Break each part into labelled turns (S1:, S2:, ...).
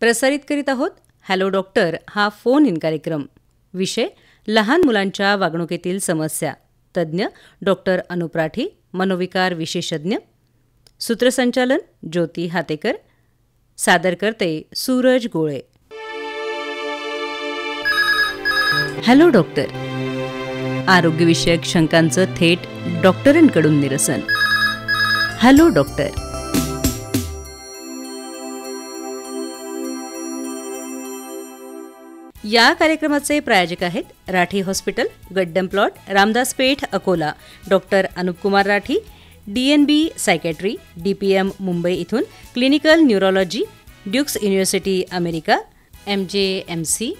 S1: प्रसारित करीत आहोत हॅलो डॉक्टर हा फोन इन कार्यक्रम. विषय लहान मुलांच्या वागणुकीतील समस्या. तज्ज्ञ डॉक्टर अनुप राठी, मनोविकार विशेषज्ञ. सूत्रसंचालन ज्योती हातेकर. सादर करते सूरज गोळे. हॅलो डॉक्टर, आरोग्यविषयक शंकांचं थेट डॉक्टरांकडून निरसन. Hello doctor. या कार्यक्रमाचे प्रायोजक आहेत Rathi hospital, Gaddam plot, Ramdas Peth, Akola. Doctor Anupkumar Rathi, DNB psychiatry, DPM Mumbai इथून clinical neurology, Duke's university America, MJMC,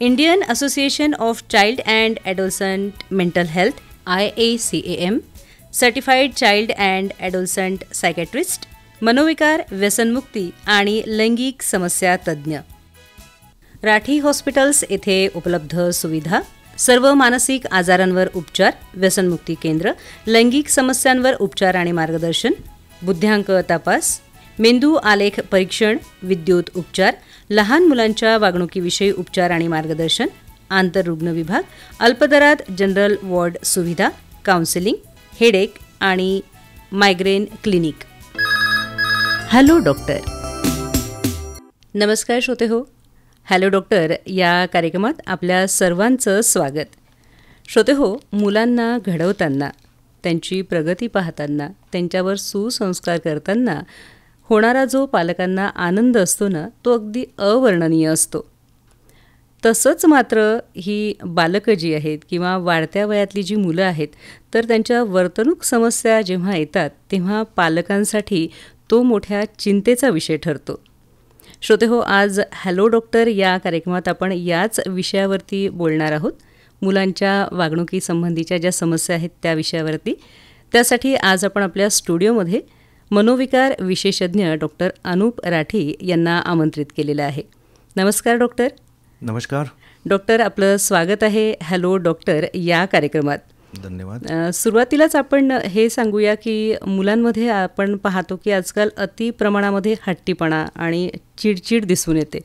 S1: Indian association of child and adolescent mental health, IACAM, certified child and adolescent psychiatrist, मनोविकार, व्यसनमुक्ती आणि लैंगिक समस्या तज्ज्ञ. राठी हॉस्पिटल्स येथे उपलब्ध सुविधा: सर्व मानसिक आजारांवर उपचार, व्यसनमुक्ती केंद्र, लैंगिक समस्यांवर उपचार आणि मार्गदर्शन, बुद्ध्यांक तपास, मेंदू आलेख परीक्षण, विद्युत उपचार, लहान मुलांच्या वागणुकीविषयी उपचार आणि मार्गदर्शन, आंतररुग्ण विभाग, अल्पदरात जनरल वॉर्ड सुविधा, काउन्सिलिंग, हेडेक आणि मायग्रेन क्लिनिक. Hello doctor. नमस्कार श्रोते हो. हॅलो डॉक्टर या कार्यक्रमात आपल्या सर्वांचं स्वागत. श्रोते हो, मुलांना घडवताना, त्यांची प्रगती पाहताना, त्यांच्यावर सुसंस्कार करताना होणारा जो पालकांना आनंद असतो ना, तो अगदी अवर्णनीय असतो. तसंच मात्र ही बालकं जी आहेत किंवा वाढत्या वयातली जी मुलं आहेत, तर त्यांच्या वर्तणूक समस्या जेव्हा येतात तेव्हा पालकांसाठी तो मोठ्या चिंतेचा विषय ठरतो. श्रोते हो, आज हॅलो डॉक्टर या कार्यक्रमात आपण याच विषयावरती बोलणार आहोत. मुलांच्या वागणुकीसंबंधीच्या ज्या समस्या आहेत त्या विषयावरती. त्यासाठी आज आपण आपल्या स्टुडिओमध्ये मनोविकार विशेषज्ञ डॉक्टर अनुप राठी यांना आमंत्रित केलेलं आहे. नमस्कार डॉक्टर.
S2: नमस्कार
S1: डॉक्टर, आपलं स्वागत आहे हॅलो डॉक्टर या कार्यक्रमात.
S2: धन्यवाद.
S1: सुरुवातीलाच आपण हे सांगूया की मुलांमध्ये आपण पाहतो की आजकाल अति प्रमाणामध्ये हट्टीपणा आणि चिडचिड दिसून येते.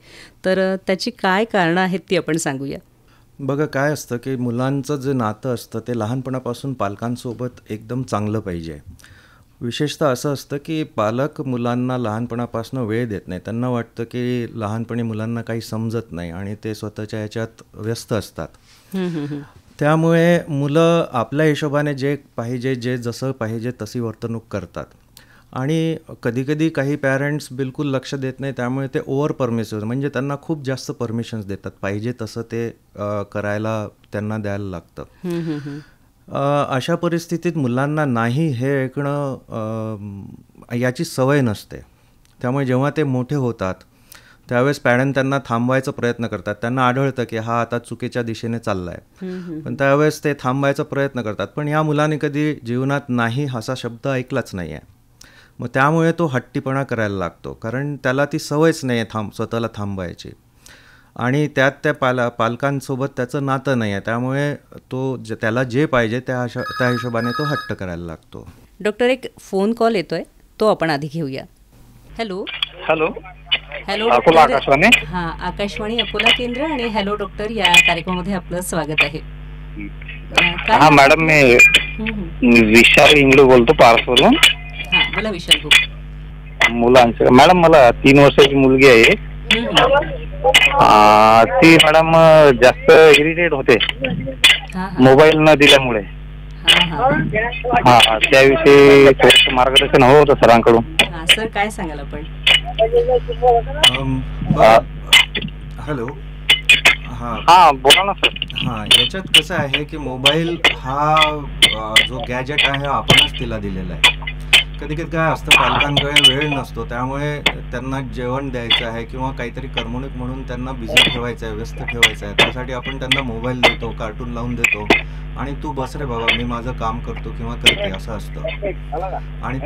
S1: तर त्याची काय कारणं आहेत ती आपण सांगूया.
S2: बघा, काय असतं की मुलांचं जे नातं असतं ते लहानपणापासून पालकांसोबत एकदम चांगलं पाहिजे. विशेषतः असं असतं की पालक मुलांना लहानपणापासून वेळ देत नाही. त्यांना वाटतं की लहानपणी मुलांना काही समजत नाही आणि ते स्वतःच्या याच्यात व्यस्त असतात. त्यामुळे मुलं आपल्या हिशोबाने जे पाहिजे, जे जसं पाहिजे तशी वर्तणूक करतात. आणि कधीकधी काही पॅरेंट्स बिलकुल लक्ष देत नाही. त्यामुळे ते ओव्हर परमिसिव्ह, म्हणजे त्यांना खूप जास्त परमिशन्स देतात. पाहिजे तसं ते करायला त्यांना द्यायला लागतं. अशा परिस्थितीत मुलांना नाही हे ऐकणं याची सवय नसते. त्यामुळे जेव्हा ते मोठे होतात त्यावेळेस पॅरेंट त्यांना थांबवायचा प्रयत्न करतात. त्यांना आढळतं की हा आता चुकीच्या दिशेने चालला आहे, पण त्यावेळेस ते थांबवायचा प्रयत्न करतात. पण या मुलाने कधी जीवनात नाही असा शब्द ऐकलाच नाही आहे. मग त्यामुळे तो हट्टीपणा करायला लागतो, कारण त्याला ती सवयच नाही आहे स्वतःला थांबवायची. आणि त्यात त्या पालकांसोबत त्याचं नातं नाही आहे. त्यामुळे तो त्याला जे पाहिजे त्या हिशोबाने तो हट्ट करायला लागतो.
S1: डॉक्टर, एक फोन कॉल येतोय, तो आपण आधी घेऊया. Hello.
S3: Hello.
S1: Hello
S3: Akola Akashvani.
S1: हां, आकाशवाणी अकोला केंद्र आणि हॅलो डॉक्टर या कार्यक्रमामध्ये आपलं स्वागत आहे.
S3: हा मॅडम, मी विशाल इंगळे बोलतो पारसवरून.
S1: हां, बोला विशाल भाऊ.
S3: मुलांचं मॅडम, मला 3 वर्षाची मुलगी आहे. ती मॅडम जास्त इरिटेट होते मोबाईल न दिल्यामुळे. हा, त्याविषयी थोडंसं मार्गदर्शन हवं होतं सरांकडून.
S1: सर, काय सांगाल आपण?
S2: हॅलो.
S3: हां, बोला ना सर.
S2: हां, याच्यात कसं आहे की मोबाईल हा जो गॅजेट आहे आपणच तिला दिलेला आहे. कधी कधी काय असतं, पालकांकडे वेळ नसतो. त्यामुळे त्यांना जेवण द्यायचं आहे किंवा काहीतरी करमणूक म्हणून त्यांना बिझी ठेवायचं आहे, व्यस्त ठेवायचं आहे. त्यासाठी आपण त्यांना मोबाईल देतो, कार्टून लावून देतो आणि तू बस रे बाबा, मी माझं काम करतो किंवा करते, असं असतं. आणि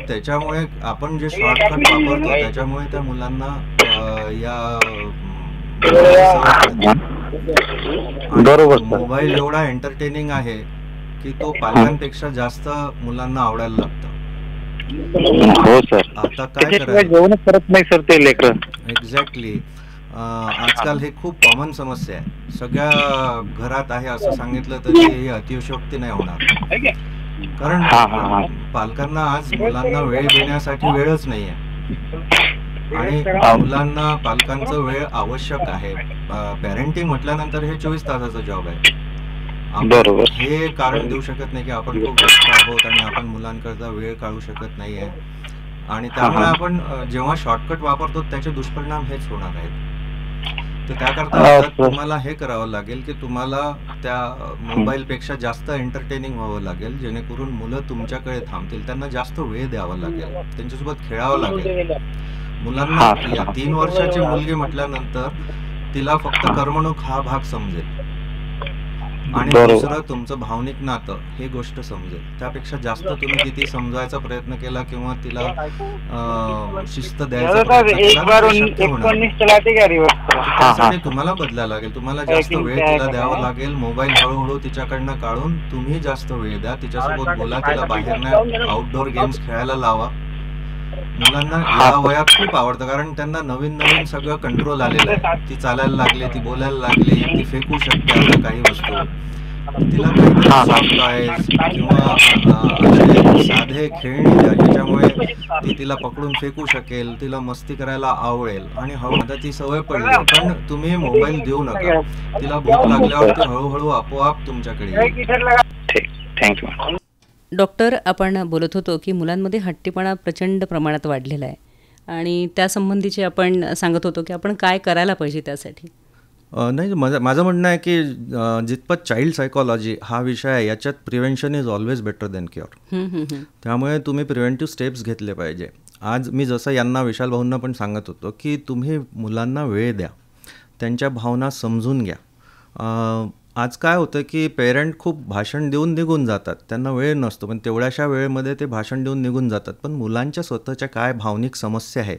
S2: त्याच्यामुळे आपण जे शॉर्टकट वापरतो त्याच्यामुळे त्या मुलांना
S3: बरोबर,
S2: मोबाईल एवढा एंटरटेनिंग आहे की तो पालकांपेक्षा जास्त मुलांना आवडायला लागतं.
S3: हो सर.
S2: आता काय
S3: त्याच्याशिवाय
S2: करायचं?
S3: जेवणच करत नाही सर ते लेकरं.
S2: एक्झॅक्टली. आजकाल हे खूप कॉमन समस्या आहे, सगळ्या घरात आहे असं सांगितलं तरी ही अतिशयोक्ती नाही होणार. कारण पालकांना आज मुलांना वेळ देण्यासाठी वेळच नाही आहे आणि मुलांना पालकांचं वेळ आवश्यक आहे. पॅरेंटिंग म्हटल्यानंतर हे 24 तासाचं जॉब आहे.
S3: बरोबर.
S2: हे कारण देऊ शकत नाही की आपण खूप व्यस्त आहोत आणि आपण मुलांकरता वेळ काढू शकत नाही आहे. आणि त्यामुळे आपण जेव्हा शॉर्टकट वापरतो त्याचे दुष्परिणाम हेच होणार आहेत. तर त्याकरता आता तुम्हाला हे करावं लागेल की तुम्हाला त्या मोबाईलपेक्षा जास्त एंटरटेनिंग व्हावं लागेल, जेणेकरून मुलं तुमच्याकडे थांबतील. त्यांना जास्त वेळ द्यावा लागेल, त्यांच्यासोबत खेळावं लागेल. मुलांना 3 वर्षाची मुलगी म्हटल्यानंतर तिला फक्त करमणूक हा भाग समजेल आणि दुसरं तुमचं भावनिक नातं हे गोष्ट समजेल. त्यापेक्षा जास्त तुम्ही किती समजायचा प्रयत्न केला किंवा तिला शिस्त द्यायचा प्रयत्न केला शक्य होणार नाही. त्यासाठी तुम्हाला बदलायला लागेल, तुम्हाला जास्त वेळ तिला द्यावा लागेल. मोबाईल हळूहळू तिच्याकडनं काढून तुम्ही जास्त वेळ द्या, तिच्यासोबत बोला, तिला बाहेर नाही, आउटडोर गेम्स खेळायला लावा. मुलांना या वयात खूप आवडतं कारण त्यांना नवीन नवीन सगळं कंट्रोल आलेलं आहे. ती चालायला लागली, ती बोलायला लागली, ती फेकू शकते आता काही वस्तू. तिला काहीतरी सॉफ्ट टॉयज किंवा साधे खेळणी द्या ज्याच्यामुळे ती तिला पकडून फेकू शकेल, तिला मस्ती करायला आवडेल आणि हळू आता ती सवय पडली. पण तुम्ही मोबाईल देऊ नका. तिला भूक लागल्यावर ती हळूहळू आपोआप तुमच्याकडे येईल.
S3: थँक्यू.
S1: डॉक्टर, आपण बोलत होतो की मुलांमध्ये हट्टीपणा प्रचंड प्रमाणात वाढलेला आहे आणि त्यासंबंधीचे आपण सांगत होतो की आपण काय करायला पाहिजे त्यासाठी.
S2: नाही, माझं म्हणणं आहे की जितपत चाइल्ड सायकॉलॉजी हा विषय आहे याच्यात prevention is always better than cure. त्यामुळे तुम्ही प्रिव्हेंटिव्ह स्टेप्स घेतले पाहिजे. आज मी जसं यांना विशाल भाऊंना पण सांगत होतो की तुम्ही मुलांना वेळ द्या, त्यांच्या भावना समजून घ्या. आज काय होतं की पेरेंट खूप भाषण देऊन निघून जातात, त्यांना वेळ नसतो, पण तेवढ्याशा वेळेमध्ये ते भाषण देऊन निघून जातात, पण मुलांच्या स्वतःच्या काय भावनिक समस्या आहे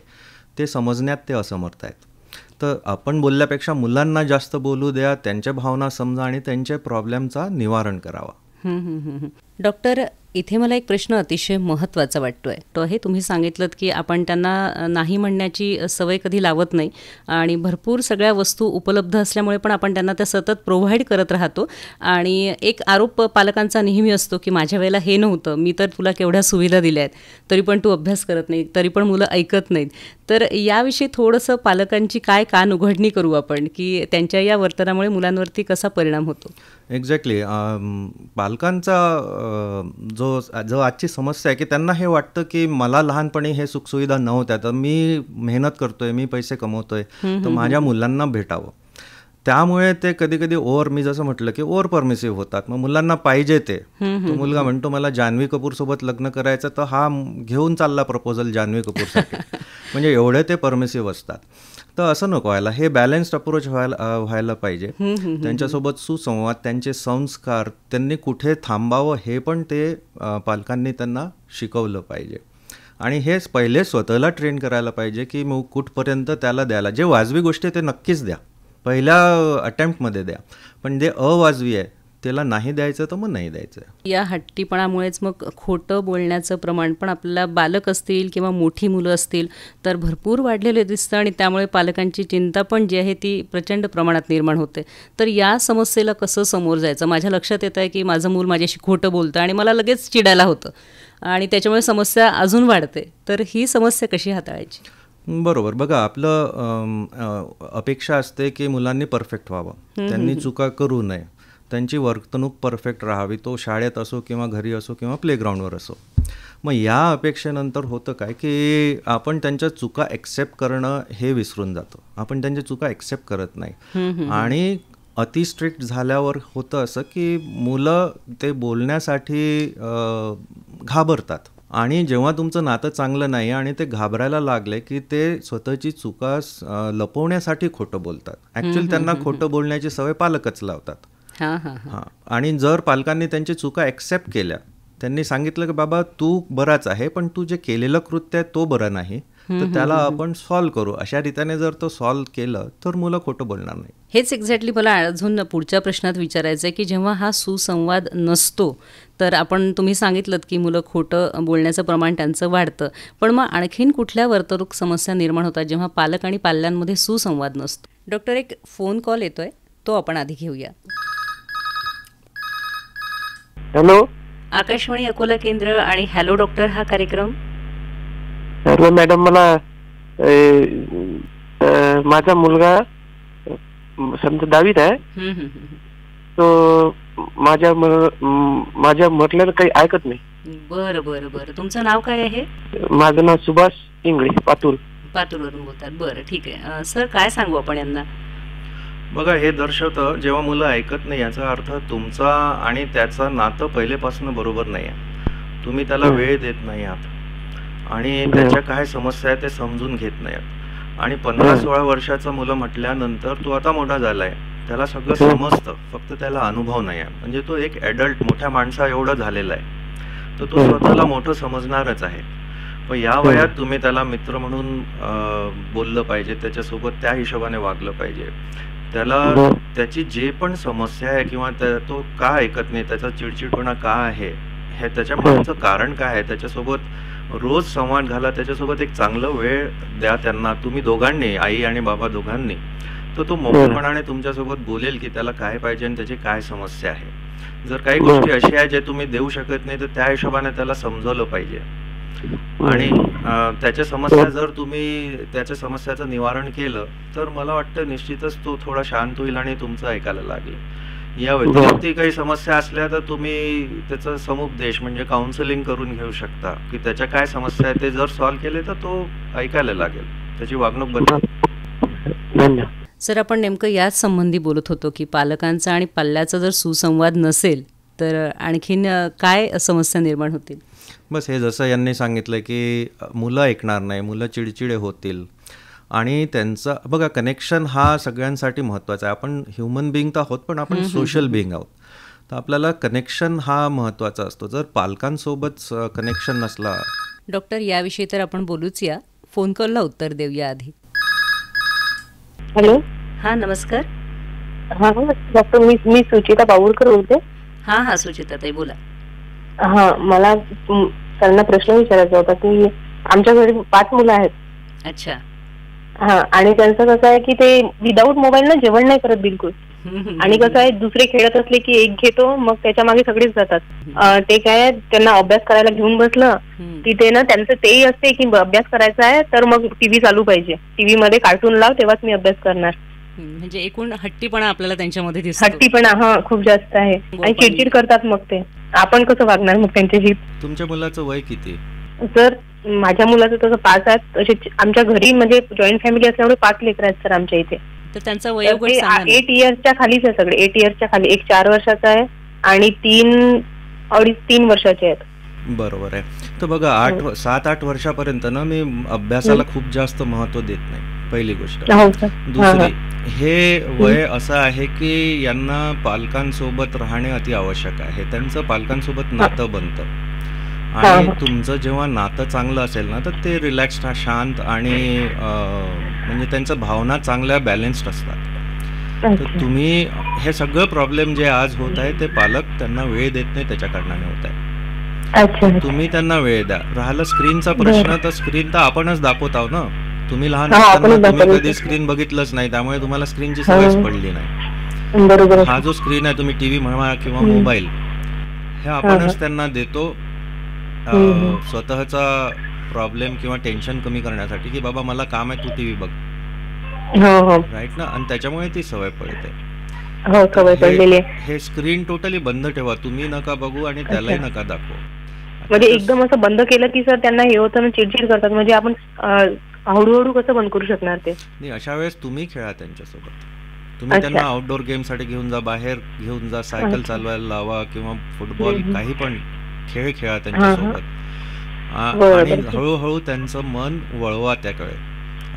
S2: ते समजण्यात ते असमर्थ आहेत. तर आपण बोलल्यापेक्षा मुलांना जास्त बोलू द्या, त्यांच्या भावना समजा आणि त्यांच्या प्रॉब्लेमचा निवारण करावा.
S1: डॉक्टर, इथे मला एक प्रश्न अतिशय महत्त्वाचा वाटतो आहे. तो आहे, तुम्ही सांगितलं की आपण त्यांना नाही म्हणण्याची सवय कधी लावत नाही आणि भरपूर सगळ्या वस्तू उपलब्ध असल्यामुळे पण आपण त्यांना त्या सतत प्रोव्हाइड करत राहतो. आणि एक आरोप पालकांचा नेहमी असतो की माझ्या वेळेला हे नव्हतं, मी तर तुला केवढ्या सुविधा दिल्या आहेत, तरी पण तू अभ्यास करत नाही, तरी पण मुलं ऐकत नाहीत. तर याविषयी थोडंसं पालकांची काय कान उघडणी करू आपण की त्यांच्या या वर्तनामुळे मुलांवरती कसा परिणाम होतो?
S2: एक्झॅक्टली. पालकांचा जो आजची समस्या आहे की त्यांना हे वाटतं की मला लहानपणी हे सुखसुविधा नव्हत्या, तर मी मेहनत करतोय, मी पैसे कमवतोय, तर माझ्या मुलांना भेटावं. त्यामुळे ते कधी कधी मी जसं म्हटलं की ओव्हर परमिसिव्ह होतात. मग मुलांना पाहिजे ते. तो मुलगा म्हणतो मला जान्हवी कपूरसोबत लग्न करायचं, तर हा घेऊन चालला प्रपोजल जान्हवी कपूरसाठी. म्हणजे एवढे ते परमिसिव्ह असतात. तर असं नको व्हायला. हे बॅलन्स्ड अप्रोच व्हायला पाहिजे. त्यांच्यासोबत सुसंवाद, त्यांचे संस्कार, त्यांनी कुठे थांबावं हे पण ते पालकांनी त्यांना शिकवलं पाहिजे. आणि हेच पहिले स्वतःला ट्रेन करायला पाहिजे की मग कुठपर्यंत त्याला द्यायला. जे वाजवी गोष्टी ते नक्कीच द्या, पहिल्या अटेम्प्टमध्ये द्या, पण जे अवाजवी आहे त्याला नाही द्यायचं तर मग नाही द्यायचं.
S1: या हट्टीपणामुळेच मग खोटं बोलण्याचं प्रमाण पण आपल्याला बालक असतील किंवा मोठी मुलं असतील तर भरपूर वाढलेले दिसतं आणि त्यामुळे पालकांची चिंता पण जी आहे ती प्रचंड प्रमाणात निर्माण होते. तर या समस्येला कसं समोर जायचं? माझ्या लक्षात येतं आहे की माझं मूल माझ्याशी खोटं बोलतं आणि मला लगेच चिडायला होतं आणि त्याच्यामुळे समस्या अजून वाढते. तर ही समस्या कशी हाताळायची?
S2: बरोबर. बघा, आपलं अपेक्षा असते की मुलांनी परफेक्ट व्हावं, त्यांनी चुका करू नये, त्यांची वर्तणूक परफेक्ट राहावी, तो शाळेत असो किंवा घरी असो किंवा प्लेग्राऊंडवर असो. मग या अपेक्षेनंतर होतं काय की आपण त्यांच्या चुका ॲक्सेप्ट करणं हे विसरून जातो. आपण त्यांच्या चुका ॲक्सेप्ट करत नाही आणि अति स्ट्रिक्ट झाल्यावर होतं असं की मुलं ते बोलण्यासाठी घाबरतात. आणि जेव्हा तुमचं नातं चांगलं नाही आणि ते घाबरायला लागले की ते स्वतःची चुका लपवण्यासाठी खोटं बोलतात. ॲक्च्युअली त्यांना खोटं बोलण्याची सवय पालकच लावतात. आणि जर पालकांनी त्यांची चुका ॲक्सेप्ट केल्या, त्यांनी सांगितलं की बाबा तू बराच आहे पण तू जे केलेलं कृत्य आहे तो बरं नाही, तर त्याला आपण सॉल्व्ह करू. अशा रीतीने जर तो सॉल्व्ह केलं तर मुलं खोटं बोलणार नाही.
S1: हेच एक्झॅक्टली मला अजून पुढच्या प्रश्नात विचारायचं आहे की जेव्हा हा सुसंवाद नसतो तर तुम्ही सांगितलं की मुलं खोटं बोलण्याचं प्रमाण त्यांचं वाढतं, पण मग आणखीन कुठल्या वर्तणूक समस्या निर्माण होतात जेव्हा पालक आणि पाल्यांमध्ये सुसंवाद नसतो? डॉक्टर, एक फोन कॉल येतोय, तो आपण आधी घेऊया.
S4: हॅलो,
S1: आकाशवाणी अकोला केंद्र आणि हॅलो डॉक्टर हा कार्यक्रम.
S4: हॅलो मॅडम, मला माझा मुलगा समजा 10वीत आहे. तो माझ्या म्हटल्यावर काही ऐकत नाही.
S1: बरं बरं बरं. तुमचं नाव काय आहे?
S4: माझं नाव सुभाष इंगळे,
S1: पातूरवरून बोलतात. बरं, ठीक आहे सर, काय सांगू आपण यांना?
S2: बघा, हे दर्शवतं जेव्हा मुलं ऐकत नाही याचा अर्थ तुमचा आणि त्याचं नातं पहिलेपासून बरोबर नाही आहे. तुम्ही त्याला वेळ देत नाही आहात आणि त्याच्या काय समस्या आहे ते समजून घेत नाही आहात. आणि 15-16 वर्षाचं मुलं म्हटल्यानंतर तो आता मोठा झालाय, त्याला सगळं समजतं, फक्त त्याला अनुभव नाही आहे. म्हणजे तो एक ॲडल्ट मोठ्या माणसा एवढं झालेला आहे, तर तो स्वतःला मोठं समजणारच आहे. पण या वयात तुम्ही त्याला मित्र म्हणून बोललं पाहिजे, त्याच्यासोबत त्या हिशोबाने वागलं पाहिजे. त्याला त्याची जे पण समस्या आहे किंवा तो का ऐकत नाही, त्याचा चिडचिडपणा का आहे, हे त्याच्या मागचं कारण काय आहे, त्याच्यासोबत रोज संवाद घाला, त्याच्यासोबत एक चांगलं वेळ द्या त्यांना, तुम्ही दोघांनी, आई आणि बाबा दोघांनी. तर तो मोकळेपणाने तुमच्यासोबत बोलेल की त्याला काय पाहिजे आणि त्याची काय समस्या आहे. जर काही गोष्टी अशा आहेत जे तुम्ही देऊ शकत नाही तर त्या हिशोबाने त्याला समजवलं पाहिजे. आणि त्याच्या समस्या जर तुम्ही त्याच्या समस्याचं निवारण केलं तर मला वाटतं निश्चितच तो थोडा शांत होईल आणि तुमचं ऐकायला लागेल. या व्यतिरिक्त काही समस्या असल्या तर तुम्ही त्याचं समुपदेश म्हणजे काउन्सिलिंग करून घेऊ शकता की त्याच्या काय समस्या आहे. ते जर सॉल्व्ह केले तर तो ऐकायला लागेल, त्याची वागणूक बदलेल.
S1: सर, आपण नेमकं याच संबंधी बोलत होतो की पालकांचा आणि पाल्याचा जर सुसंवाद नसेल तर आणखीन काय समस्या निर्माण होतील?
S2: बस हे जसं यांनी सांगितलं की मुलं ऐकणार नाही, मुलं चिडचिडे होतील आणि त्यांचं बघा कनेक्शन हा सगळ्यांसाठी महत्त्वाचा आहे. आपण ह्युमन बिईंग तर आहोत पण आपण सोशल बिईंग आहोत, तर आपल्याला कनेक्शन हा महत्त्वाचा असतो. जर पालकांसोबत कनेक्शन नसला.
S1: डॉक्टर, याविषयी तर आपण बोलूच या, फोन कॉलला उत्तर देऊया आधी.
S5: हॅलो,
S1: हां नमस्कार.
S5: हां डॉक्टर, मी सुचिता पाऊरकर बोलते.
S1: हां सुचिता ताई बोला.
S5: हां, मला त्यांना प्रश्न विचारायचा होता की आमच्या घरी 5 मुलं आहेत.
S1: अच्छा.
S5: हां, आणि त्यांचं कसं आहे की ते विदाऊट मोबाईल ना जेवण नाही करत बिलकुल. आणि कसं आहे, दुसरे खेळत असले की एक घेतो, मग त्याच्या मागे सगळेच जातात. ते काय, त्यांना अभ्यास करायला घेऊन बसलं तिथे ना त्यांचं तेही असते की अभ्यास करायचा आहे तर मग टीव्ही चालू पाहिजे, टीव्ही मध्ये कार्टून लाव तेव्हाच मी अभ्यास करणार.
S1: म्हणजे एकूण हट्टीपणा आपल्याला त्यांच्यामध्ये दिसतो.
S5: हट्टीपणा खूप जास्त आहे आणि चिडचिड करतात. मग ते आपण कसं वागणार मग त्यांच्याशी?
S2: तुमच्या मुलाचं वय किती?
S5: सर, माझ्या मुलाचं तसं 5 आहेत. असे आमच्या घरी म्हणजे जॉईंट फॅमिली असल्यामुळे 5 लेकरं आहेत सर आमच्या इथे.
S1: तर त्यांचा वयोगट
S5: 8 इयर्सच्या खालीच आहे सगळे. 8 इयर्सच्या खाली. एक 4 वर्षाचा आहे आणि 3 वर्षाचे आहेत.
S2: बरोबर आहे. तर बघा 7-8 वर्षापर्यंत ना मी अभ्यासाला खूप जास्त महत्त्व देत नाही, पहिली गोष्ट. दुसरी, हे वय असं आहे की यांना पालकांसोबत राहणे अति आवश्यक आहे. त्यांचं पालकांसोबत नातं बनतं आणि तुमचं जेव्हा नातं चांगलं असेल ना तर ते रिलॅक्स्ड, शांत आणि म्हणजे त्यांच्या भावना चांगल्या बॅलन्स्ड असतात. तर तुम्ही हे सगळं प्रॉब्लेम जे आज होत आहे ते पालक त्यांना वेळ देत नाही त्याच्या कारणाने होत आहे. तुम्ही त्यांना वेळ द्या. राहिलं स्क्रीनचा प्रश्न, तर स्क्रीन तर आपणच दाखवत आहोत ना. तुम्ही लहान असताना तुम्ही कधी स्क्रीन बघितलंच नाही, त्यामुळे तुम्हाला स्क्रीनची सवयच पडली नाही. हा जो स्क्रीन आहे, तुम्ही टीव्ही म्हणा किंवा मोबाईल, हे आपणच त्यांना देतो स्वतःचा प्रॉब्लेम किंवा टेन्शन कमी करण्यासाठी की बाबा मला काम आहे, तू टीव्ही बघ. राईट ना? आणि त्याच्यामुळे ती सवय पडते. हे स्क्रीन टोटली बंद ठेवा. तुम्ही नका बघू आणि त्यालाही नका दाखवू.
S5: म्हणजे एकदम असं बंद केलं की सर त्यांना हे होतं, चिडचिड करतात. म्हणजे आपण हळूहळू कसं बंद करू शकणार ते?
S2: नाही, अशा वेळेस तुम्ही खेळा त्यांच्यासोबत. तुम्ही त्यांना आउटडोर गेम साठी घेऊन जा, बाहेर घेऊन जा, सायकल चालवायला लावा किंवा फुटबॉल, काही पण खेळ खेळा त्यांच्यासोबत. आणि हळूहळू त्यांचं मन वळवा त्याकडे.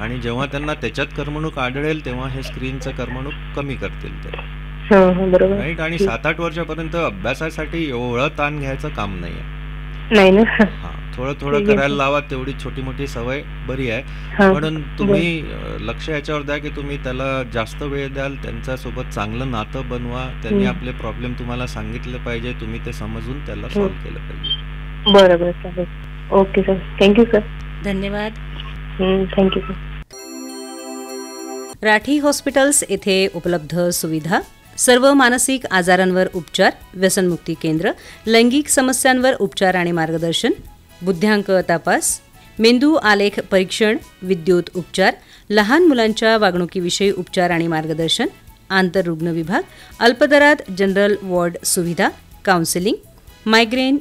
S2: आणि जेव्हा त्यांना त्याच्यात करमणूक आढळेल तेव्हा हे स्क्रीनचं करमणूक कमी करतील ते. राईट? आणि 7-8 वर्षापर्यंत अभ्यासासाठी एवढं ताण घ्यायचं काम नाहीये.
S5: नाही ना.
S2: थोडं थोडं करायला लावा, तेवढी छोटी मोठी सवय बरी आहे. म्हणून तुम्ही लक्ष याच्यावर द्या की तुम्ही त्याला जास्त वेळ द्याल, त्यांच्यासोबत चांगलं नातं बनवा, त्यांनी आपले प्रॉब्लेम तुम्हाला सांगितले पाहिजे, तुम्ही ते समजून त्याला सॉल्व्ह केलं पाहिजे.
S5: बरोबर, चालेल. Okay sir, thank you sir.
S1: धन्यवाद.
S5: Thank you sir.
S1: राठी हॉस्पिटल्स येथे उपलब्ध सुविधा: सर्व मानसिक आजारांवर उपचार, व्यसनमुक्ती केंद्र, लैंगिक समस्यांवर उपचार आणि मार्गदर्शन, बुद्ध्यांक तपास, मेंदू आलेख परीक्षण, विद्युत उपचार, लहान मुलांच्या वागणुकीविषयी उपचार आणि मार्गदर्शन, आंतररुग्ण विभाग, अल्पदरात जनरल वॉर्ड सुविधा, काउन्सिलिंग, मायग्रेन,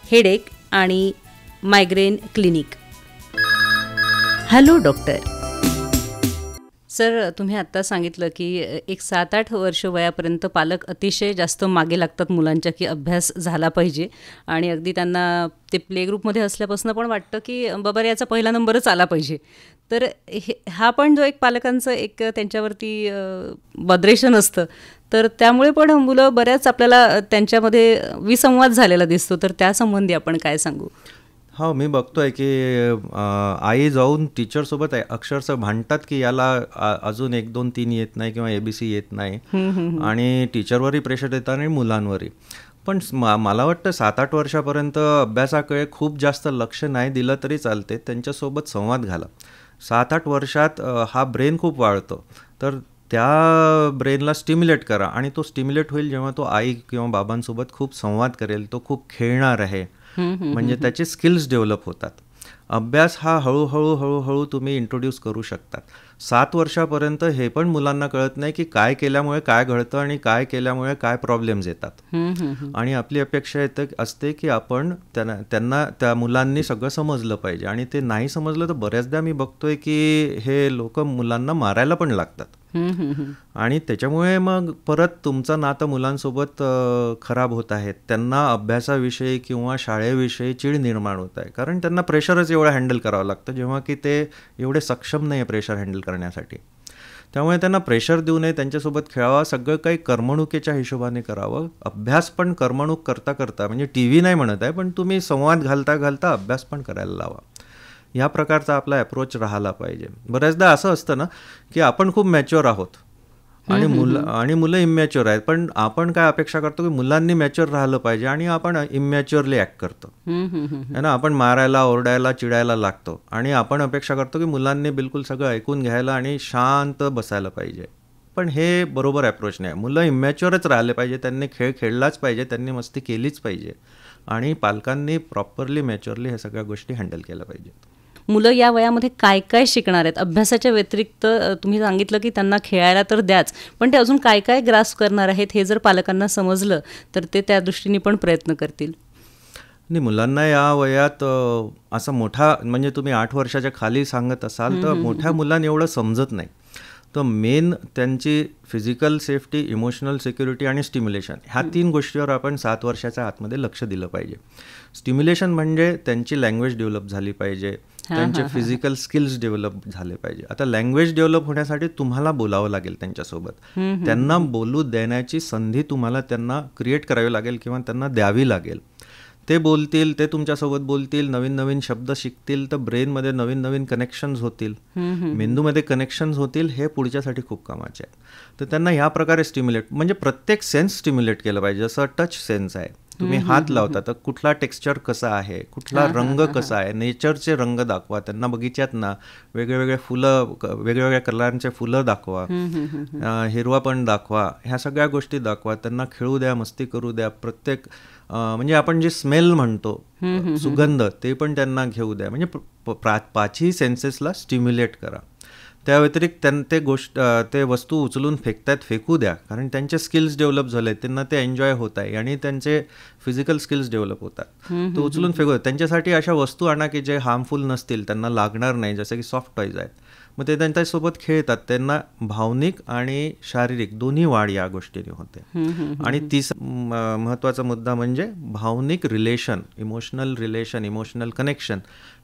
S1: हेडेक आणि migraine clinic. Hello doctor. Sir, तुम्ही आत्ता सांगितलं की एक 7-8 वर्ष वयापर्यंत पालक अतिशय जास्त मागे लागतात मुलांच्या, की अभ्यास झाला पाहिजे, आणि अगदी त्यांना ते प्ले ग्रुपमध्ये असल्यापासून पण वाटतं की बाबा याचा पहिला नंबरच आला पाहिजे. तर हा पण जो एक पालकांचं एक त्यांच्यावरती बद्रेशन असतं, तर त्यामुळे पण मुलं बऱ्याच आपल्याला त्यांच्यामध्ये विसंवाद झालेला दिसतो. तर त्यासंबंधी आपण काय सांगू?
S2: हो, मी बघतोय की आई जाऊन टीचरसोबत अक्षरशः भांडतात की याला अजून 1, 2, 3 येत नाही किंवा ABC येत नाही, आणि टीचरवरही प्रेशर येतात आणि मुलांवरही. पण मला वाटतं 7-8 वर्षापर्यंत अभ्यासाकडे खूप जास्त लक्ष नाही दिलं तरी चालते, त्यांच्यासोबत संवाद घाला. 7-8 वर्षात हा ब्रेन खूप वाढतो, तर त्या ब्रेनला स्टिम्युलेट करा, आणि तो स्टिम्युलेट होईल जेव्हा तो आई किंवा बाबांसोबत खूप संवाद करेल, तो खूप खेळणार आहे, म्हणजे त्याचे स्किल्स डेव्हलप होतात. अभ्यास हा हळूहळू तुम्ही इंट्रोड्यूस करू शकतात. 7 वर्षापर्यंत हे पण मुलांना कळत नाही की काय केल्यामुळे काय घडतं आणि काय केल्यामुळे काय प्रॉब्लेम्स येतात, आणि आपली अपेक्षा असते की आपण त्यांना त्या मुलांनी सगळं समजलं पाहिजे, आणि ते नाही समजलं तर बऱ्याचदा मी बघतोय की हे लोक मुलांना मारायला पण लागतात, आणि त्याच्यामुळे मग परत तुमचं नातं मुलांसोबत खराब होत आहे. त्यांना अभ्यासाविषयी किंवा शाळेविषयी चीड निर्माण होत आहे, कारण त्यांना प्रेशरच एवढं हँडल करावं लागतं, जेव्हा की ते एवढे सक्षम नाही आहे प्रेशर हँडल करण्यासाठी. त्यामुळे त्यांना प्रेशर देऊ नये, त्यांच्यासोबत खेळावा, सगळं काही करमणुकीच्या हिशोबाने करावं. अभ्यास पण करमणूक करता करता, म्हणजे TV नाही म्हणत आहे, पण तुम्ही संवाद घालता घालता अभ्यास पण करायला लावा. ह्या प्रकारचा आपला अप्रोच राहिला पाहिजे. बऱ्याचदा असं असतं ना की आपण खूप मॅच्युअर आहोत आणि मुलं इमॅच्युअर आहेत, पण आपण काय अपेक्षा करतो की मुलांनी मॅच्युअर राहिलं पाहिजे, आणि आपण इमॅच्युअरली ॲक्ट करतो है ना. आपण मारायला, ओरडायला, चिडायला लागतो, आणि आपण अपेक्षा करतो की मुलांनी बिलकुल सगळं ऐकून घ्यायला आणि शांत बसायला पाहिजे. पण हे बरोबर अप्रोच नाही. मुलं इमॅच्युअरच राहिले पाहिजे, त्यांनी खेळ खेळलाच पाहिजे, त्यांनी मस्ती केलीच पाहिजे, आणि पालकांनी प्रॉपरली मॅच्युअरली ह्या सगळ्या गोष्टी हँडल केल्या पाहिजेत.
S1: मुलं या वयामध्ये काय काय शिकणार आहेत? अभ्यासाच्या व्यतिरिक्त तुम्ही सांगितलं की त्यांना खेळायला तर द्याच, पण ते अजून काय काय ग्रास्प करणार आहेत हे जर पालकांना समजलं तर ते त्या दृष्टीने पण प्रयत्न करतील.
S2: नाही, मुलांना या वयात असं मोठा, म्हणजे तुम्ही 8 वर्षाच्या खाली सांगत असाल तर मोठ्या मुलांना एवढं समजत नाही. तर मेन त्यांची फिजिकल सेफ्टी, इमोशनल सिक्युरिटी आणि स्टिम्युलेशन, ह्या 3 गोष्टीवर आपण 7 वर्षाच्या आतमध्ये लक्ष दिलं पाहिजे. स्टिम्युलेशन म्हणजे त्यांची लँग्वेज डेव्हलप झाली पाहिजे, त्यांचे फिजिकल स्किल्स डेव्हलप झाले पाहिजे. आता लँग्वेज डेव्हलप होण्यासाठी तुम्हाला बोलावं लागेल त्यांच्यासोबत, त्यांना बोलू देण्याची संधी तुम्हाला त्यांना क्रिएट करावी लागेल किंवा त्यांना द्यावी लागेल. ते बोलतील, ते तुमच्यासोबत बोलतील, नवीन नवीन शब्द शिकतील, तर ब्रेनमध्ये नवीन नवीन कनेक्शन्स होतील, मेंदूमध्ये कनेक्शन्स होतील, हे पुढच्यासाठी खूप कामाचे आहेत. तर त्यांना ह्या प्रकारे स्टिम्युलेट, म्हणजे प्रत्येक सेन्स स्टिम्युलेट केलं पाहिजे. जसं टच सेन्स आहे, तुम्ही हात लावता तर कुठला टेक्स्चर कसा आहे, कुठला रंग कसा आहे, नेचरचे रंग दाखवा त्यांना. बगीच्यात ना वेगवेगळे फुलं, वेगवेगळ्या कलरचे फुलं दाखवा, हिरवा पण दाखवा, ह्या सगळ्या गोष्टी दाखवा. त्यांना खेळू द्या, मस्ती करू द्या. प्रत्येक म्हणजे आपण जे स्मेल म्हणतो, सुगंध, ते पण त्यांना घेऊ द्या. म्हणजे 5ही सेन्सेसला स्टिम्युलेट करा. त्या व्यतिरिक्त ते वस्तू उचलून फेकतायत, फेकू द्या, कारण त्यांचे स्किल्स डेव्हलप झाले, त्यांना ते एन्जॉय होत आहे आणि त्यांचे फिजिकल स्किल्स डेव्हलप होतात. तो उचलून फेकू द्या. त्यांच्यासाठी अशा वस्तू आणा की जे हार्मफुल नसतील, त्यांना लागणार नाही, जसे की सॉफ्ट टॉयज आहेत. मग ते त्यांच्यासोबत खेळतात, त्यांना भावनिक आणि शारीरिक दोन्ही वाढ या गोष्टीने होते. आणि महत्त्वाचा मुद्दा म्हणजे भावनिक relation, emotional relation, emotional connection,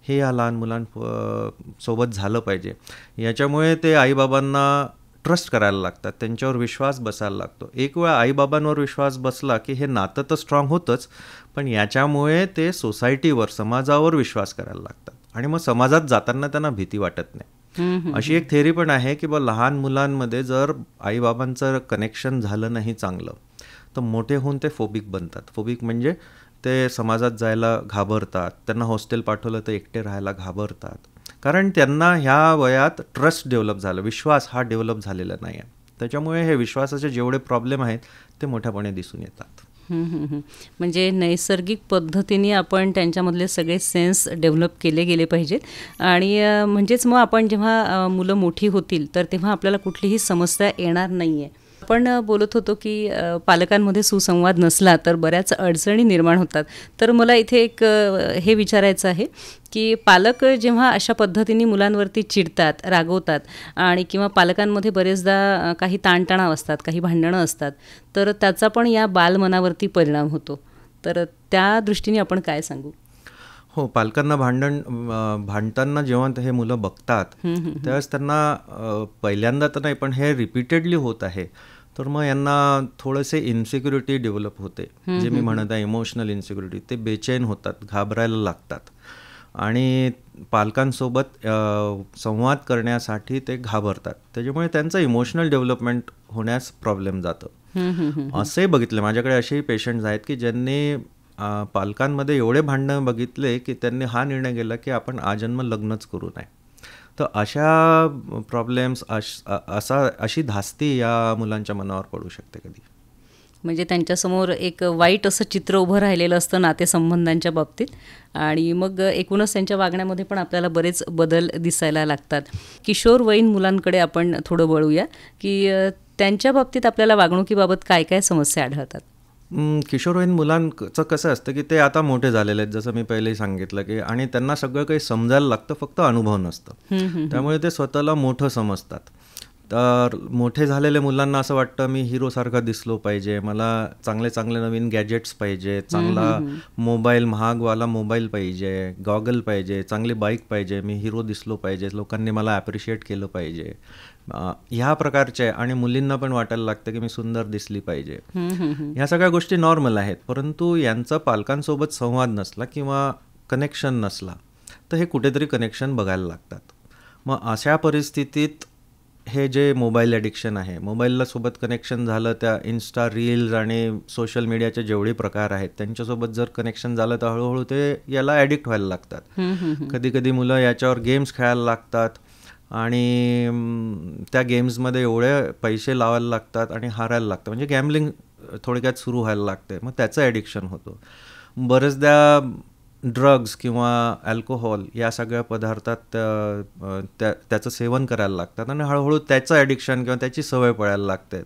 S2: हे या लहान मुलांसोबत झालं पाहिजे. याच्यामुळे ते आईबाबांना ट्रस्ट करायला लागतात, त्यांच्यावर विश्वास बसायला लागतो. एक वेळा आईबाबांवर विश्वास बसला की हे नातं तर स्ट्रॉंग होतंच, पण याच्यामुळे ते सोसायटीवर, समाजावर विश्वास करायला लागतात आणि मग समाजात जाताना त्यांना भीती वाटत नाही. अशी एक थेअरी पण आहे की लहान मुलांमध्ये जर आईबाबांचं कनेक्शन झालं नाही चांगलं तर मोठे होऊन ते फोबिक बनतात. फोबिक म्हणजे ते समाजात जायला घाबरतात, त्यांना हॉस्टेल पाठवलं तर एकटे राहायला घाबरतात, कारण त्यांना ह्या वयात ट्रस्ट डेव्हलप झालं, विश्वास हा डेव्हलप झालेला नाही आहे. त्याच्यामुळे हे विश्वासाचे जेवढे प्रॉब्लेम आहेत ते मोठ्यापणे दिसून येतात.
S1: म्हणजे नैसर्गिक पद्धतीने आपण त्यांच्यामधले सगळे सेन्स डेव्हलप केले गेले पाहिजेत आणि म्हणजेच मग आपण जेव्हा मुलं मोठी होतील तर तेव्हा आपल्याला कुठलीही समस्या येणार नाही आहे. आपण बोलत होतो की पालकांमध्ये सुसंवाद नसला तर बऱ्याच अडचणी निर्माण होतात. तर मला इथे एक हे विचारायचं आहे की पालक जेव्हा अशा पद्धतीने मुलांवरती चिडतात, रागवतात आणि किंवा पालकांमध्ये बरेचदा काही ताणतणाव असतात, काही भांडणं असतात, तर त्याचा पण या बालमनावरती परिणाम होतो. तर त्या दृष्टीने आपण काय सांगू?
S2: हो, पालकांना भांडताना जेव्हा हे मुलं बघतात त्यावेळेस त्यांना पहिल्यांदा तर नाही पण हे रिपीटेडली होत आहे तर मग यांना थोडेसे इन्सिक्युरिटी डेव्हलप होते, जे मी म्हणत आहे इमोशनल इन्सिक्युरिटी. ते बेचैन होतात, घाबरायला लागतात आणि पालकांसोबत संवाद करण्यासाठी ते घाबरतात. त्याच्यामुळे त्यांचं इमोशनल डेव्हलपमेंट होण्यास प्रॉब्लेम जातं. असे बघितले, माझ्याकडे असेही पेशंट्स आहेत की ज्यांनी पालकांमध्ये एवढे भांडणं बघितले की त्यांनी हा निर्णय केला की आपण आजन्म लग्नच करू नये. तर अशा प्रॉब्लेम्स, अशी धास्ती या मुलांच्या मनावर पडू शकते कधी.
S1: म्हणजे त्यांच्यासमोर एक वाईट असं चित्र उभं राहिलेलं असतं नातेसंबंधांच्या बाबतीत आणि मग एकूणच त्यांच्या वागण्यामध्ये पण आपल्याला बरेच बदल दिसायला लागतात. किशोरवयीन मुलांकडे आपण थोडं वळूया की त्यांच्या बाबतीत आपल्याला वागणुकीबाबत काय काय समस्या आढळतात?
S2: किशोरवयीन मुलांचं कसं असतं की ते आता मोठे झालेले आहेत, जसं मी पहिलेही सांगितलं की, आणि त्यांना सगळं काही समजायला लागतं, फक्त अनुभव नसतं. त्यामुळे ते स्वतःला मोठं समजतात. तर मोठे झालेल्या मुलांना असं वाटतं मी हिरोसारखा दिसलो पाहिजे, मला चांगले चांगले नवीन गॅजेट्स पाहिजे, चांगला मोबाईल, महागवाला मोबाईल पाहिजे, गॉगल पाहिजे, चांगली बाईक पाहिजे, मी हिरो दिसलो पाहिजे, लोकांनी मला ॲप्रिशिएट केलं पाहिजे, ह्या प्रकारचे. आणि मुलींना पण वाटायला लागतं की मी सुंदर दिसली पाहिजे. ह्या सगळ्या गोष्टी नॉर्मल आहेत, परंतु यांचा पालकांसोबत संवाद नसला किंवा कनेक्शन नसला तर हे कुठेतरी कनेक्शन बघायला लागतात. मग अशा परिस्थितीत हे जे मोबाईल ॲडिक्शन आहे, मोबाईलला सोबत कनेक्शन झालं, त्या इन्स्टा रील्स आणि सोशल मीडियाचे जेवढे प्रकार आहेत त्यांच्यासोबत जर कनेक्शन झालं तर हळूहळू ते याला ॲडिक्ट व्हायला लागतात. कधी कधी मुलं याच्यावर गेम्स खेळायला लागतात आणि त्या गेम्समध्ये एवढे पैसे लावायला लागतात आणि हारायला लागतात, म्हणजे गॅम्बलिंग थोडक्यात सुरू व्हायला लागते. मग त्याचं ॲडिक्शन होतं. बरेचदा ड्रग्स किंवा अल्कोहोल या सगळ्या पदार्थात त्याचं सेवन करायला लागतात आणि हळूहळू त्याचं ॲडिक्शन किंवा त्याची सवय पडायला लागते.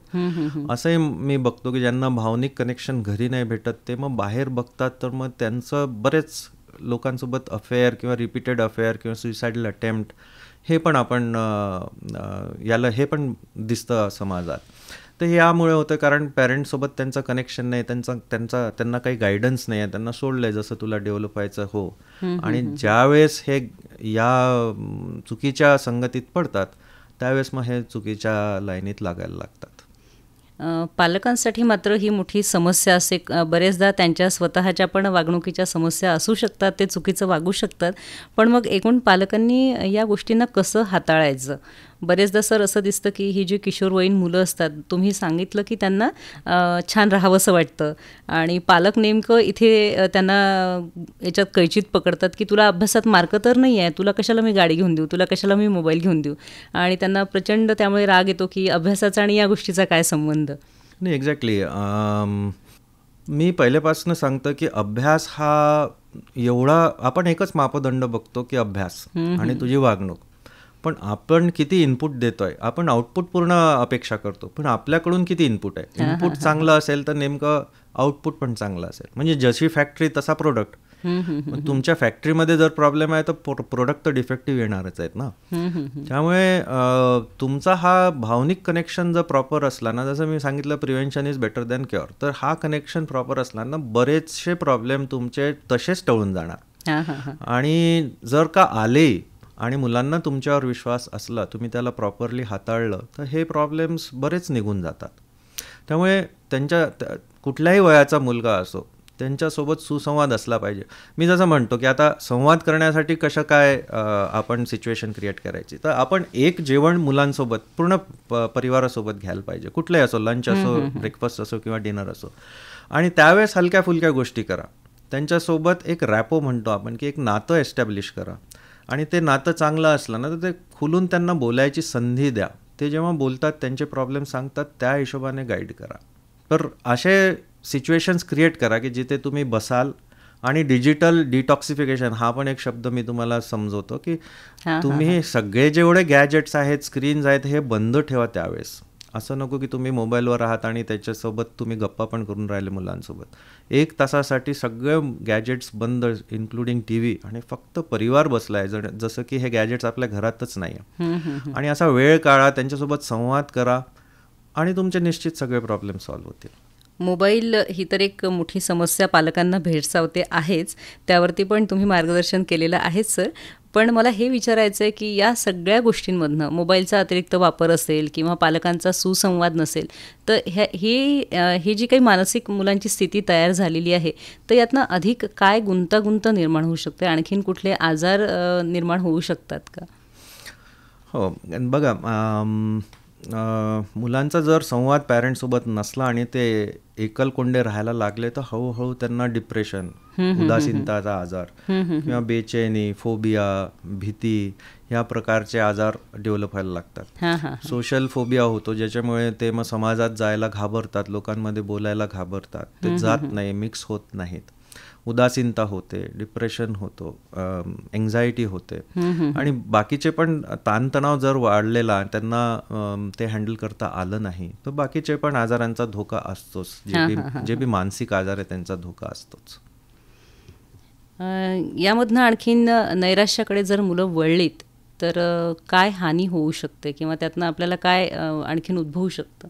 S2: असंही मी बघतो की ज्यांना भावनिक कनेक्शन घरी नाही भेटत ते मग बाहेर बघतात, तर मग त्यांचं बरेच लोकांसोबत अफेअर किंवा रिपीटेड अफेअर किंवा सुइसाइडल अटेम्प्ट हे पण आपण हे पण दिसतं समाजात. तर यामुळे होतं कारण पॅरेंट्ससोबत त्यांचं कनेक्शन नाही, त्यांना काही गायडन्स नाही आहे, त्यांना सोडलं आहे जसं तुला डेव्हलप व्हायचं हो. आणि ज्यावेळेस हे या चुकीच्या संगतीत पडतात त्यावेळेस मग हे चुकीच्या लाईनीत लागायला लागतात.
S1: पालकांसाठी मात्र ही मोठी समस्या असते. बरेचदा त्यांच्या स्वतःच्या पण वागणुकीच्या समस्या असू शकतात, ते चुकीचं वागू शकतात. पण मग एकूण पालकांनी या गोष्टींना कसं हाताळायचं? बरेचदा सर असं दिसतं की ही जी किशोरवयीन मुलं असतात, तुम्ही सांगितलं की त्यांना छान राहावंसं वाटतं आणि पालक नेमकं इथे त्यांना याच्यात कैचीत पकडतात की तुला अभ्यासात मार्क तर नाही आहे, तुला कशाला मी गाडी घेऊन देऊ, तुला कशाला मी मोबाईल घेऊन देऊ, आणि त्यांना प्रचंड त्यामुळे राग येतो की अभ्यासाचा आणि या गोष्टीचा काय संबंध.
S2: नाही, एक्झॅक्टली. मी पहिल्यापासून सांगतो की अभ्यास हा एवढा, आपण एकच मापदंड बघतो की अभ्यास आणि तुझी वागणूक, पण आपण किती इनपुट देतोय, आपण आउटपुट पूर्ण अपेक्षा करतो, पण आपल्याकडून किती इनपुट आहे. इनपुट चांगलं असेल तर नेमकं आउटपुट पण चांगलं असेल. म्हणजे जशी फॅक्टरी तसा प्रोडक्ट. तुमच्या फॅक्टरीमध्ये जर प्रॉब्लेम आहे तर प्रोडक्ट तर डिफेक्टिव्ह येणारच आहेत ना. त्यामुळे तुमचा हा भावनिक कनेक्शन जर प्रॉपर असला ना, जसं मी सांगितलं prevention is better than cure, तर हा कनेक्शन प्रॉपर असला ना बरेचसे प्रॉब्लेम तुमचे तसेच टळून जाणार. आणि जर का आले आणि मुलांना तुमच्यावर विश्वास असला, तुम्ही त्याला प्रॉपरली हाताळलं, तर हे प्रॉब्लेम्स बरेच निघून जातात. त्यामुळे कुठल्याही वयाचा मुलगा असो, त्यांच्यासोबत सुसंवाद असला पाहिजे. मी जसं म्हणतो की आता संवाद करण्यासाठी कसं काय आपण सिच्युएशन क्रिएट करायची, तर आपण एक जेवण मुलांसोबत पूर्ण परिवारासोबत घ्यायला पाहिजे, कुठलंही असो, लंच असो, ब्रेकफास्ट असो किंवा डिनर असो. आणि त्यावेळेस हलक्या फुलक्या गोष्टी करा. त्यांच्यासोबत एक रॅपो म्हणतो आपण, की एक नातं एस्टॅब्लिश करा. आणि ते नातं चांगलं असलं ना, तर ते खुलून त्यांना बोलायची संधी द्या. ते जेव्हा बोलतात, त्यांचे प्रॉब्लेम सांगतात, त्या हिशोबाने गाईड करा. तर असे सिच्युएशन्स क्रिएट करा की जिथे तुम्ही बसाल. आणि डिजिटल डिटॉक्सिफिकेशन हा पण एक शब्द मी तुम्हाला समजवतो, की तुम्ही सगळे जेवढे गॅजेट्स आहेत, स्क्रीन्स आहेत, हे बंद ठेवा त्यावेळेस. असं नको की तुम्ही मोबाईलवर आहात आणि त्याच्यासोबत तुम्ही गप्पा पण करून राहिले मुलांसोबत. 1 तासासाठी सगळे गॅजेट्स बंद, इन्क्लुडिंग TV, आणि फक्त परिवार बसला आहे, जसं की हे गॅजेट्स आपल्या घरातच नाही आहे. आणि असा वेळ काढा, त्यांच्यासोबत संवाद करा, आणि तुमचे निश्चित सगळे प्रॉब्लेम सॉल्व्ह होतील.
S1: मोबाईल ही तर एक मोठी समस्या पालकांना भेडसावते आहेच, त्यावरती पण तुम्ही मार्गदर्शन केलेलं आहेच सर. पण मला हे विचारायचं आहे की या सगळ्या गोष्टींमधनं मोबाईलचा अतिरिक्त वापर असेल किंवा पालकांचा सुसंवाद नसेल, तर ही जी काही मानसिक मुलांची स्थिती तयार झालेली आहे, तर यातनं अधिक काय गुंतागुंत निर्माण होऊ शकते, आणखीन कुठले आजार निर्माण होऊ शकतात का?
S2: हो, बघा, मुलांचा जर संवाद पॅरेंट्ससोबत नसला आणि ते एकलकोंडे राहायला लागले, तर हळूहळू त्यांना डिप्रेशन, उदासीनताचा आजार किंवा बेचैनी, फोबिया, भीती ह्या प्रकारचे आजार डेव्हलप व्हायला लागतात. सोशल फोबिया होतो, ज्याच्यामुळे ते मग समाजात जायला घाबरतात, लोकांमध्ये बोलायला घाबरतात, ते जात नाही, मिक्स होत नाहीत. उदासीनता होते, डिप्रेशन होतो, एन्झायटी होते, आणि बाकीचे पण ताणतणाव जर वाढलेला, त्यांना ते हँडल करता आलं नाही, तर बाकीचे पण आजारांचा धोका असतोच. जे बी मानसिक आजार आहे त्यांचा धोका असतोच.
S1: यामधनं आणखीन नैराश्याकडे जर मुलं वळलीत, तर काय हानी होऊ शकते किंवा त्यातनं आपल्याला काय आणखीन उद्भवू शकतं?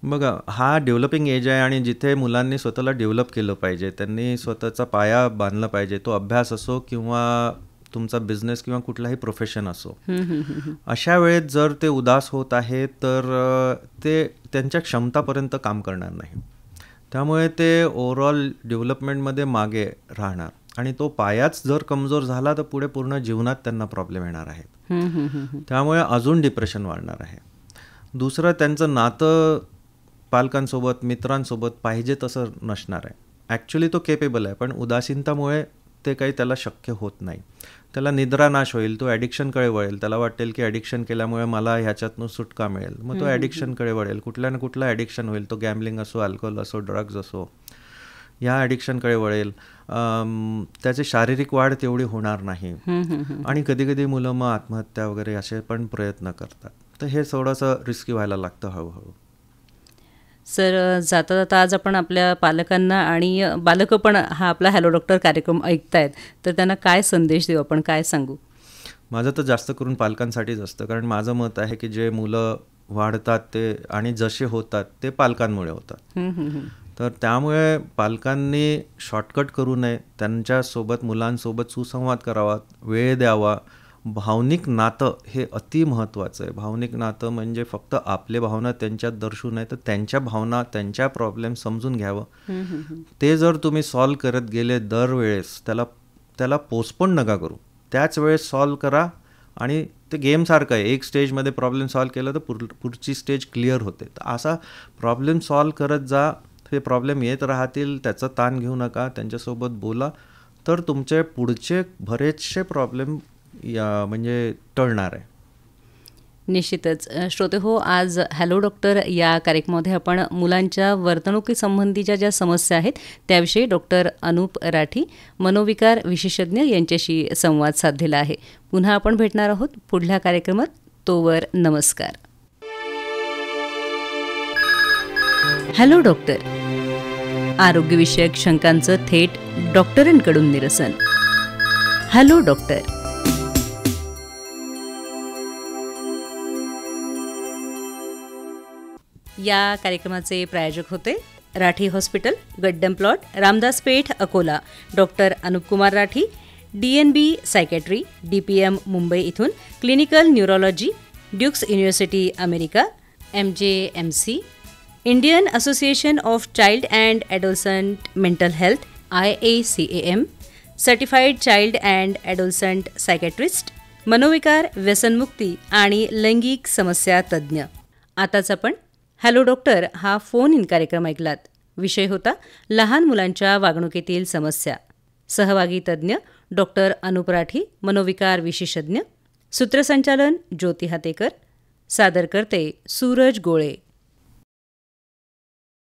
S2: बघा, हा डेव्हलपिंग एज आहे, आणि जिथे मुलांनी स्वतःला डेव्हलप केलं पाहिजे, त्यांनी स्वतःचा पाया बांधला पाहिजे. तो अभ्यास असो किंवा तुमचा बिझनेस किंवा कुठलाही प्रोफेशन असो. अशा वेळेत जर ते उदास होत आहे, तर ते त्यांच्या क्षमतापर्यंत काम करणार नाही. त्यामुळे ते ओव्हरऑल डेव्हलपमेंटमध्ये मागे राहणार, आणि तो पायाच जर कमजोर झाला, तर पुढे पूर्ण जीवनात त्यांना प्रॉब्लेम येणार आहेत. त्यामुळे अजून डिप्रेशन वाढणार आहे. दुसरं, त्यांचं नातं पालकांसोबत, मित्रांसोबत पाहिजे तसं नसणार आहे. ॲक्च्युली तो केपेबल आहे, पण उदासीनतामुळे ते काही त्याला शक्य होत नाही. त्याला निद्रानाश होईल, तो ॲडिक्शनकडे वळेल. त्याला वाटेल की ॲडिक्शन केल्यामुळे मला ह्याच्यातनं सुटका मिळेल, मग तो ॲडिक्शनकडे वळेल. कुठल्या ना कुठला ॲडिक्शन होईल, तो गॅम्बलिंग असो, अल्कोहोल असो, ड्रग्ज असो, ह्या ॲडिक्शनकडे वळेल. त्याची शारीरिक वाढ तेवढी होणार नाही, आणि कधी कधी मुलं मग आत्महत्या वगैरे असे पण प्रयत्न करतात. तर हे थोडंसं रिस्की व्हायला लागतं हळूहळू.
S1: सर, जाता जाता आज आपण आपल्या पालकांना, आणि बालकं पण हा आपला हॅलो डॉक्टर कार्यक्रम ऐकतायत, तर त्यांना काय संदेश देऊ आपण, काय सांगू?
S2: माझं तर जास्त करून पालकांसाठीच असतं, कारण माझं मत आहे की जे मुलं वाढतात ते आणि जसे होतात ते पालकांमुळे होतात. तर त्यामुळे पालकांनी शॉर्टकट करू नये, त्यांच्यासोबत, मुलांसोबत सुसंवाद करावा, वेळ द्यावा. भावनिक नातं हे अति महत्त्वाचं आहे. भावनिक नातं म्हणजे फक्त आपले भावना त्यांच्यात दर्शवू नये, तर त्यांच्या भावना, त्यांच्या प्रॉब्लेम समजून घ्यावं. ते जर तुम्ही सॉल्व करत गेले दरवेळेस, त्याला पोस्टपोन नका करू, त्याच वेळेस सॉल्व करा. आणि ते गेमसारखं आहे, एक स्टेजमध्ये प्रॉब्लेम सॉल्व केलं तर पुढची स्टेज क्लिअर होते. तर असा प्रॉब्लेम सॉल्व करत जा. ते प्रॉब्लेम येत राहतील, त्याचा ताण घेऊ नका, त्यांच्यासोबत बोला, तर तुमचे पुढचे बरेचसे प्रॉब्लेम म्हणजे टळणार आहे.
S1: निश्चितच. श्रोते हो, आज हॅलो डॉक्टर या कार्यक्रमामध्ये आपण मुलांच्या वर्तणुकीसंबंधीच्या ज्या समस्या आहेत त्याविषयी डॉक्टर अनुप राठी, मनोविकार विशेषज्ञ, यांच्याशी संवाद साधलेला आहे. पुन्हा आपण भेटणार आहोत पुढल्या कार्यक्रमात. तोवर नमस्कार. हॅलो डॉक्टर, आरोग्यविषयक शंकांचं थेट डॉक्टरांकडून निरसन. Hello doctor. या कार्यक्रमाचे प्रायोजक होते Rathi hospital, Gaddam plot, Ramdas Peth, Akola, doctor Anupkumar Rathi, DNB psychiatry, DPM Mumbai इथून clinical neurology, Duke's university America, MJMC, Indian association of child and adolescent mental health IACAM, certified child and adolescent psychiatrist, मनोविकार, व्यसनमुक्ती आणि लैंगिक समस्या तज्ज्ञ. आताच आपण हॅलो डॉक्टर हा फोन इन कार्यक्रम ऐकलात. विषय होता लहान मुलांच्या वागणुकीतील समस्या. सहभागी तज्ज्ञ डॉक्टर अनुप राठी, मनोविकार विशेषज्ञ. सूत्रसंचालन ज्योती हातेकर. सादर करते सूरज गोळे.